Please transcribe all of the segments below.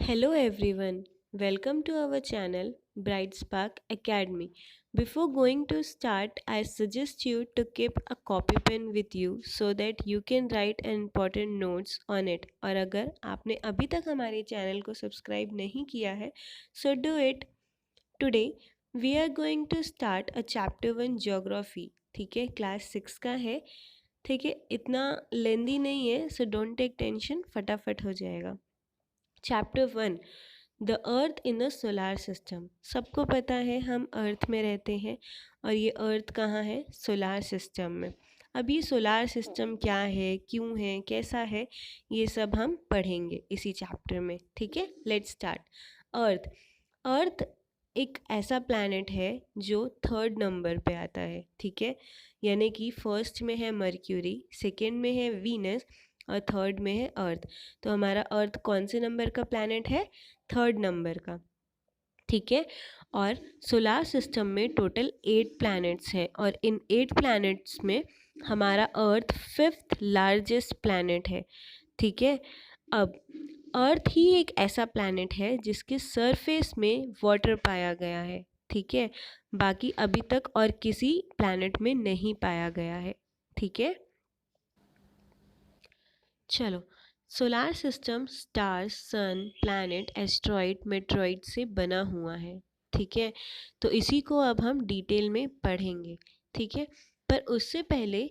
Hello everyone, welcome to our channel Bright Spark Academy. Before going to start, I suggest you to keep a copy pen with you so that you can write important notes on it. और अगर आपने अभी तक हमारे channel को subscribe नहीं किया है, so do it. Today we are going to start a chapter 1 geography. ठीक है, क्लास 6 का है. ठीक है, इतना लेंदी नहीं है, so don't take tension, फटाफट हो जाएगा. Chapter 1 the earth in the solar system. सबको पता है हम अर्थ में रहते हैं और ये अर्थ कहाँ है? सोलार सिस्टम में. अब ये सोलार सिस्टम क्या है, क्यों है, कैसा है, ये सब हम पढ़ेंगे इसी चैप्टर में. ठीक है, लेट्स स्टार्ट. अर्थ. अर्थ एक ऐसा प्लैनेट है जो 3rd नंबर पे आता है. ठीक है, यानी कि फर्स्ट में है मर्क्यूरी, सेकेंड में है वीनस और 3rd में है अर्थ. तो हमारा अर्थ कौन से नंबर का प्लैनेट है? 3rd नंबर का. ठीक है, और सोलार सिस्टम में टोटल 8 प्लैनेट्स हैं और इन 8 प्लैनेट्स में हमारा अर्थ 5th लार्जेस्ट प्लैनेट है. ठीक है, अब अर्थ ही एक ऐसा प्लैनेट है जिसके सरफेस में वाटर पाया गया है. ठीक है, बाकी अभी तक और किसी प्लैनेट में नहीं पाया गया है. ठीक है, चलो. सोलार सिस्टम स्टार्स, सन, प्लैनेट, एस्ट्रॉइड, मेट्रॉइड से बना हुआ है. ठीक है, तो इसी को अब हम डिटेल में पढ़ेंगे. ठीक है, पर उससे पहले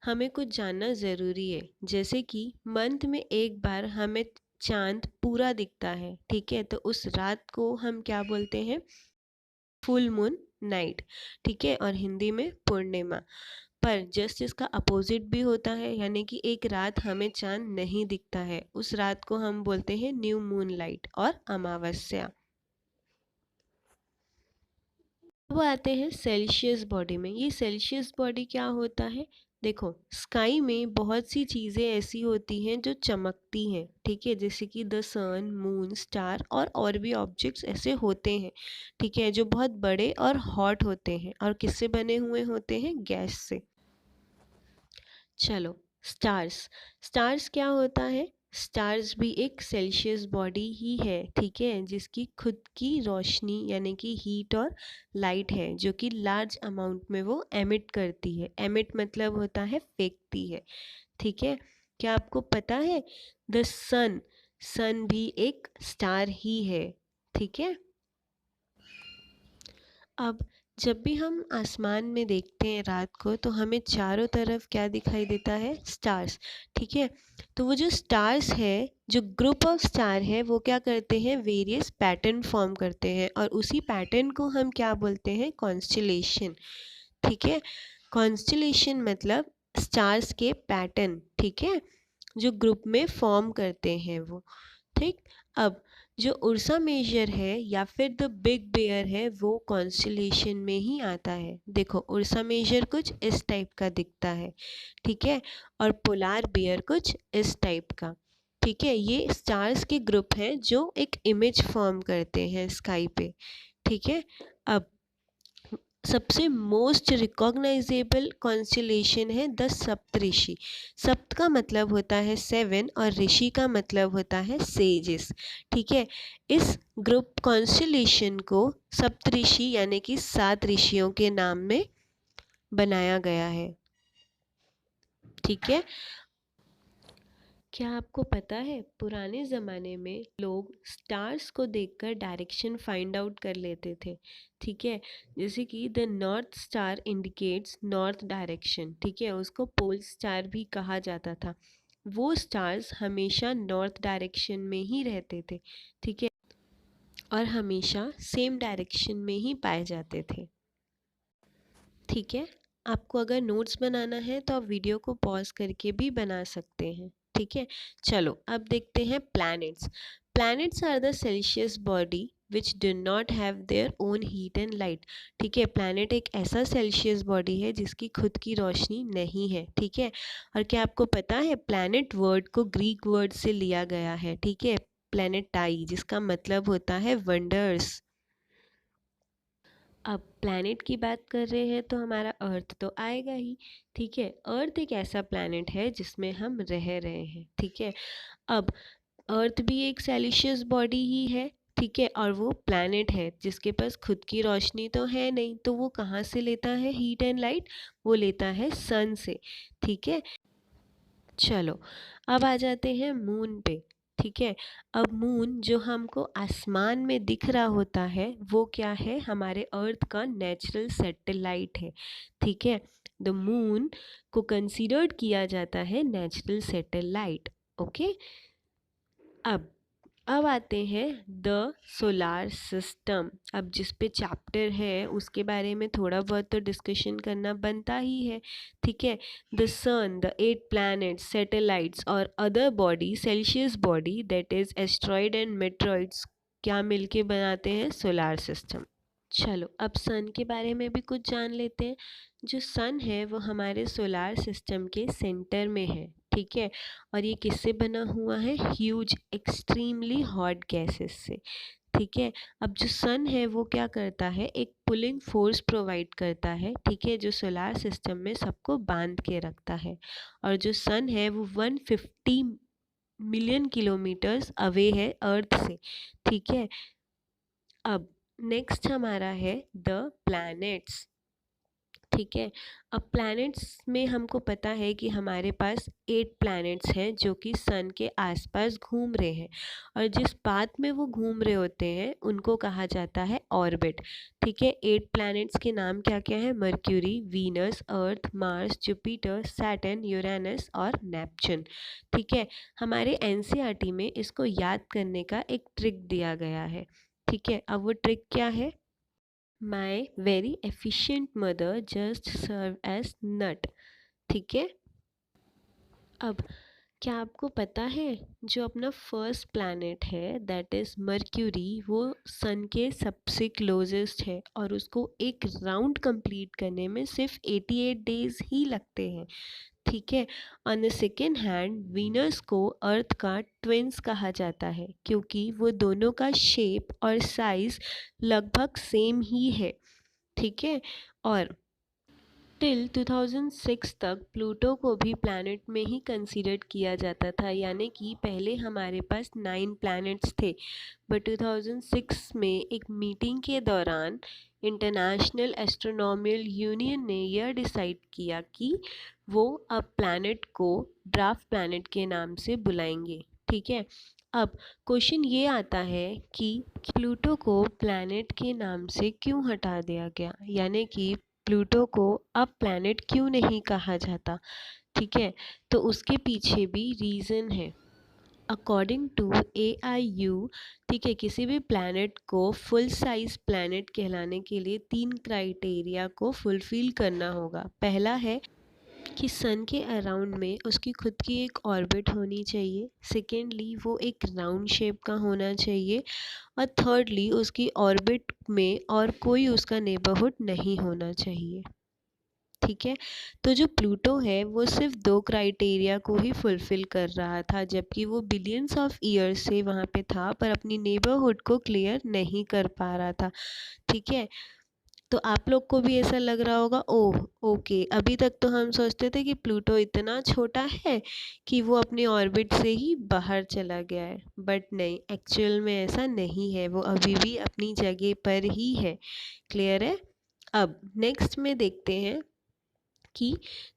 हमें कुछ जानना ज़रूरी है, जैसे कि मंथ में एक बार हमें चांद पूरा दिखता है. ठीक है, तो उस रात को हम क्या बोलते हैं? Full moon night. ठीक है, और हिंदी में पूर्णिमा. पर जस्ट इसका अपोजिट भी होता है, यानी कि एक रात हमें चांद नहीं दिखता है, उस रात को हम बोलते हैं न्यू मून लाइट और अमावस्या. अब आते हैं सेल्सियस बॉडी में. ये सेल्सियस बॉडी क्या होता है? देखो, स्काई में बहुत सी चीज़ें ऐसी होती हैं जो चमकती हैं. ठीक है, जैसे कि द सन, मून, स्टार और भी ऑब्जेक्ट्स ऐसे होते हैं. ठीक है, जो बहुत बड़े और हॉट होते हैं और किससे बने हुए होते हैं? गैस से. चलो, स्टार्स. स्टार्स क्या होता है? स्टार्स भी एक सेल्सियस बॉडी ही है. ठीक है, जिसकी खुद की रोशनी यानी कि हीट और लाइट है जो कि लार्ज अमाउंट में वो एमिट करती है. एमिट मतलब होता है फेंकती है. ठीक है, क्या आपको पता है द सन, सन भी एक स्टार ही है. ठीक है, अब जब भी हम आसमान में देखते हैं रात को तो हमें चारों तरफ क्या दिखाई देता है? स्टार्स. ठीक है, तो वो जो स्टार्स है, जो ग्रुप ऑफ स्टार है, वो क्या करते हैं? वेरियस पैटर्न फॉर्म करते हैं और उसी पैटर्न को हम क्या बोलते हैं? कॉन्स्टेलेशन. ठीक है, कॉन्स्टेलेशन मतलब स्टार्स के पैटर्न. ठीक है, जो ग्रुप में फॉर्म करते हैं वो. ठीक, अब जो उर्सा मेजर है या फिर द बिग बेयर है वो कॉन्स्टेलेशन में ही आता है. देखो, उर्सा मेजर कुछ इस टाइप का दिखता है. ठीक है, और पोलार बियर कुछ इस टाइप का. ठीक है, ये स्टार्स के ग्रुप हैं जो एक इमेज फॉर्म करते हैं स्काई पे. ठीक है, अब सबसे मोस्ट रिकॉग्नाइजेबल कॉन्स्टेलेशन है द सप्तऋषि. सप्त का मतलब होता है 7 और ऋषि का मतलब होता है सेजेस. ठीक है, इस ग्रुप कॉन्स्टेलेशन को सप्तऋषि यानी कि 7 ऋषियों के नाम में बनाया गया है. ठीक है, क्या आपको पता है पुराने ज़माने में लोग स्टार्स को देखकर डायरेक्शन फाइंड आउट कर लेते थे. ठीक है, जैसे कि the north star indicates north direction. ठीक है, उसको पोल स्टार भी कहा जाता था. वो स्टार्स हमेशा नॉर्थ डायरेक्शन में ही रहते थे. ठीक है, और हमेशा सेम डायरेक्शन में ही पाए जाते थे. ठीक है, आपको अगर नोट्स बनाना है तो आप वीडियो को पॉज करके भी बना सकते हैं. ठीक है, चलो अब देखते हैं planets. Planets are the celestial body which do not have their own heat and light. ठीक है, प्लैनेट एक ऐसा सेल्सियस बॉडी है जिसकी खुद की रोशनी नहीं है. ठीक है, और क्या आपको पता है प्लैनेट वर्ड को ग्रीक वर्ड से लिया गया है. ठीक है, प्लैनेटाई, जिसका मतलब होता है वंडर्स. अब प्लैनेट की बात कर रहे हैं तो हमारा अर्थ तो आएगा ही. ठीक है, अर्थ एक ऐसा प्लैनेट है जिसमें हम रह रहे हैं. ठीक है, अब अर्थ भी एक सेलिशियस बॉडी ही है, ठीक है, और वो प्लैनेट है जिसके पास खुद की रोशनी तो है नहीं, तो वो कहाँ से लेता है हीट एंड लाइट? वो लेता है सन से, ठीक है। चलो अब आ जाते हैं मून पे, ठीक है। अब मून जो हमको आसमान में दिख रहा होता है वो क्या है? हमारे अर्थ का नेचुरल सैटेलाइट है, ठीक है। द मून को कंसीडर्ड किया जाता है नेचुरल सैटेलाइट, ओके। अब आते हैं द सोलार सिस्टम। अब जिस पे चैप्टर है उसके बारे में थोड़ा बहुत तो डिस्कशन करना बनता ही है, ठीक है। The sun, the 8 planets, satellites और other body, celestial body that is asteroid and meteoroids, क्या मिलके बनाते हैं सोलार सिस्टम। चलो अब सन के बारे में भी कुछ जान लेते हैं। जो सन है वो हमारे सोलार सिस्टम के सेंटर में है, ठीक है। और ये किससे बना हुआ है? ह्यूज एक्सट्रीमली हॉट गैसेस से, ठीक है। अब जो सन है वो क्या करता है? एक पुलिंग फोर्स प्रोवाइड करता है, ठीक है, जो सोलार सिस्टम में सबको बांध के रखता है। और जो सन है वो 150 मिलियन किलोमीटर्स अवे है अर्थ से, ठीक है। अब नेक्स्ट हमारा है द प्लैनेट्स, ठीक है। अब प्लैनेट्स में हमको पता है कि हमारे पास 8 प्लैनेट्स हैं जो कि सन के आसपास घूम रहे हैं, और जिस पाथ में वो घूम रहे होते हैं उनको कहा जाता है ऑर्बिट, ठीक है। 8 प्लैनेट्स के नाम क्या क्या है? मर्क्यूरी, वीनस, अर्थ, मार्स, जुपिटर, सैटर्न, यूरेनस और नेपच्यून, ठीक है। हमारे एनसीईआरटी में इसको याद करने का एक ट्रिक दिया गया है, ठीक है। अब वो ट्रिक क्या है? My very efficient mother just serve as nut, ठीक है। अब क्या आपको पता है जो अपना फर्स्ट प्लैनेट है दैट इज़ मर्क्यूरी, वो सन के सबसे क्लोजेस्ट है और उसको एक राउंड कंप्लीट करने में सिर्फ 88 डेज ही लगते हैं, ठीक है। On the second hand Venus को अर्थ का ट्विंस कहा जाता है क्योंकि वो दोनों का शेप और साइज लगभग सेम ही है, ठीक है। और टिल 2006 तक प्लूटो को भी प्लैनेट में ही कंसीडर किया जाता था, यानी कि पहले हमारे पास 9 प्लैनेट्स थे, बट 2006 में एक मीटिंग के दौरान इंटरनेशनल एस्ट्रोनॉमिकल यूनियन ने यह डिसाइड किया कि वो अब प्लैनेट को ड्राफ्ट प्लैनेट के नाम से बुलाएंगे, ठीक है। अब क्वेश्चन ये आता है कि प्लूटो को प्लैनेट के नाम से क्यों हटा दिया गया, यानी कि प्लूटो को अब प्लैनेट क्यों नहीं कहा जाता, ठीक है। तो उसके पीछे भी रीज़न है। अकॉर्डिंग टू AIU, ठीक है, किसी भी प्लैनेट को फुल साइज प्लैनेट कहलाने के लिए 3 क्राइटेरिया को फुलफिल करना होगा। पहला है कि सन के अराउंड में उसकी खुद की एक ऑर्बिट होनी चाहिए, सेकेंडली वो एक राउंड शेप का होना चाहिए, और थर्डली उसकी ऑर्बिट में और कोई उसका नेबरहुड नहीं होना चाहिए, ठीक है। तो जो प्लूटो है वो सिर्फ 2 क्राइटेरिया को ही फुलफिल कर रहा था, जबकि वो बिलियंस ऑफ ईयर्स से वहाँ पे था पर अपनी नेबरहुड को क्लियर नहीं कर पा रहा था, ठीक है। तो आप लोग को भी ऐसा लग रहा होगा, ओह ओके, अभी तक तो हम सोचते थे कि प्लूटो इतना छोटा है कि वो अपने ऑर्बिट से ही बाहर चला गया है, बट नहीं, एक्चुअल में ऐसा नहीं है, वो अभी भी अपनी जगह पर ही है, क्लियर है। अब नेक्स्ट में देखते हैं कि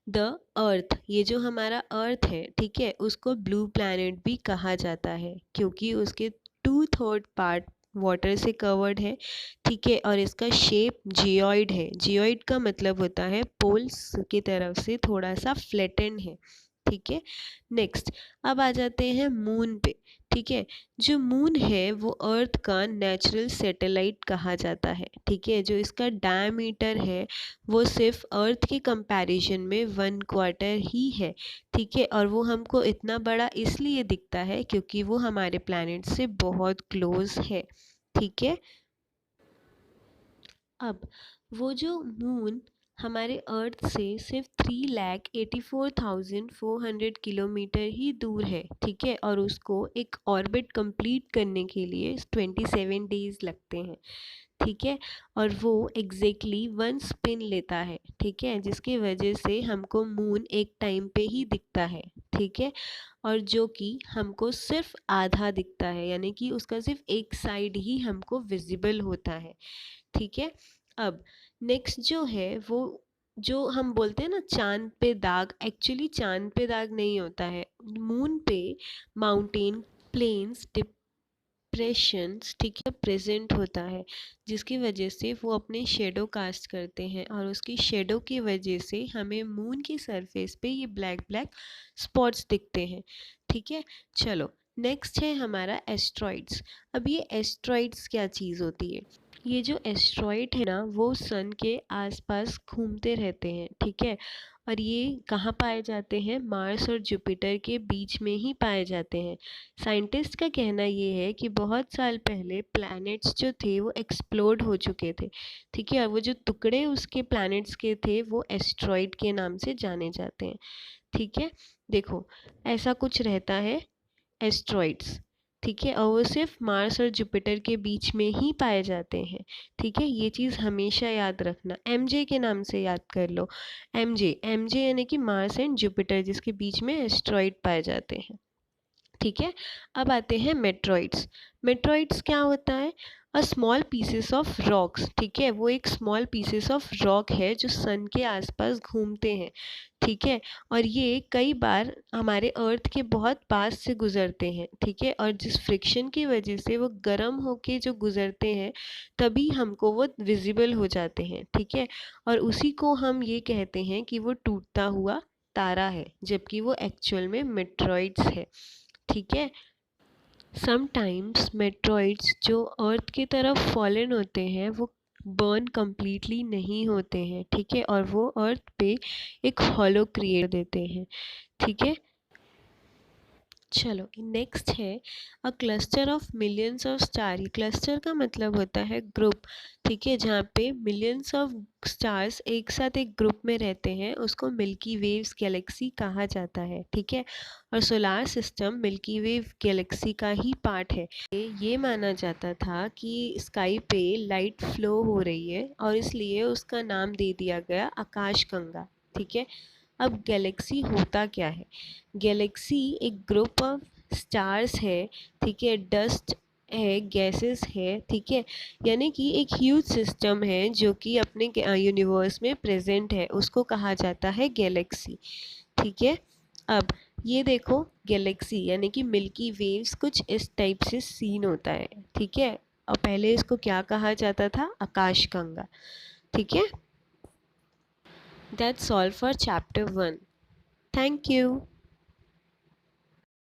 द अर्थ, ये जो हमारा अर्थ है, ठीक है, उसको ब्लू प्लैनेट भी कहा जाता है क्योंकि उसके 2/3 पार्ट वाटर से कवर्ड है, ठीक है, और इसका शेप जियोइड है। जियोइड का मतलब होता है पोल्स की तरफ से थोड़ा सा फ्लैटेंड है, ठीक है। नेक्स्ट अब आ जाते हैं मून पे, ठीक है। जो मून है वो अर्थ का नेचुरल सैटेलाइट कहा जाता है, ठीक है। जो इसका डायमीटर है वो सिर्फ अर्थ के कंपैरिजन में 1/4 ही है, ठीक है। और वो हमको इतना बड़ा इसलिए दिखता है क्योंकि वो हमारे प्लैनेट से बहुत क्लोज है, ठीक है। अब वो जो मून हमारे अर्थ से सिर्फ 3,84,400 किलोमीटर ही दूर है, ठीक है, और उसको एक ऑर्बिट कंप्लीट करने के लिए 27 डेज लगते हैं, ठीक है, और वो एग्जैक्टली 1 स्पिन लेता है, ठीक है, जिसकी वजह से हमको मून एक टाइम पे ही दिखता है, ठीक है, और जो कि हमको सिर्फ आधा दिखता है, यानी कि उसका सिर्फ एक साइड ही हमको विजिबल होता है, ठीक है। अब नेक्स्ट जो है वो जो हम बोलते हैं ना चांद पे दाग, एक्चुअली चांद पे दाग नहीं होता है, मून पे माउंटेन प्लेन्स डिप्रेशंस, ठीक है, प्रेजेंट होता है, जिसकी वजह से वो अपने शेडो कास्ट करते हैं, और उसकी शेडो की वजह से हमें मून की सरफेस पे ये ब्लैक ब्लैक स्पॉट्स दिखते हैं, ठीक है। चलो नेक्स्ट है हमारा एस्ट्रॉइड्स। अब ये एस्ट्रॉइड्स क्या चीज़ होती है? ये जो एस्ट्रॉइड है ना वो सन के आसपास घूमते रहते हैं, ठीक है, और ये कहाँ पाए जाते हैं? मार्स और जुपिटर के बीच में ही पाए जाते हैं। साइंटिस्ट का कहना ये है कि बहुत साल पहले प्लैनेट्स जो थे वो एक्सप्लोड हो चुके थे, ठीक है, और वो जो टुकड़े उसके प्लैनेट्स के थे वो एस्ट्रॉइड के नाम से जाने जाते हैं, ठीक है। देखो ऐसा कुछ रहता है एस्ट्रॉइड्स, ठीक है, और वो सिर्फ मार्स और जुपिटर के बीच में ही पाए जाते हैं, ठीक है, ये चीज़ हमेशा याद रखना, एमजे के नाम से याद कर लो, एमजे एमजे यानी कि मार्स एंड जुपिटर जिसके बीच में एस्ट्रॉइड पाए जाते हैं, ठीक है। अब आते हैं मेट्रॉइड्स। मेट्रॉइड्स क्या होता है? A small pieces of rocks, ठीक है, वो एक स्मॉल पीसेस ऑफ रॉक है जो सन के आसपास घूमते हैं, ठीक है, और ये कई बार हमारे अर्थ के बहुत पास से गुजरते हैं, ठीक है, और जिस फ्रिक्शन की वजह से वो गर्म होके जो गुजरते हैं तभी हमको वो विजिबल हो जाते हैं, ठीक है, और उसी को हम ये कहते हैं कि वो टूटता हुआ तारा है, जबकि वो एक्चुअल में मेट्रॉइड्स है, ठीक है। समटाइम्स मेट्रॉइड्स जो अर्थ की तरफ फॉलन होते हैं वो बर्न कंप्लीटली नहीं होते हैं, ठीक है, और वो अर्थ पे एक हॉलो क्रिएट देते हैं, ठीक है। चलो नेक्स्ट है a cluster of millions of star. Cluster का मतलब होता है ग्रुप, ठीक है, जहाँ पे मिलियंस ऑफ स्टार्स एक साथ एक ग्रुप में रहते हैं, उसको मिल्की वेव्स गैलेक्सी कहा जाता है, ठीक है, और solar system milky wave Galaxy का ही पार्ट है। ये माना जाता था कि स्काई पे लाइट फ्लो हो रही है और इसलिए उसका नाम दे दिया गया आकाशगंगा, ठीक है। अब गैलेक्सी होता क्या है? गैलेक्सी एक ग्रुप ऑफ स्टार्स है, ठीक है, डस्ट है, गैसेस है, ठीक है, यानी कि एक ह्यूज सिस्टम है जो कि अपने यूनिवर्स में प्रेजेंट है, उसको कहा जाता है गैलेक्सी, ठीक है। अब ये देखो गैलेक्सी यानी कि मिल्की वेव्स कुछ इस टाइप से सीन होता है, ठीक है, और पहले इसको क्या कहा जाता था? आकाशगंगा, ठीक है। That's all for chapter 1। Thank you.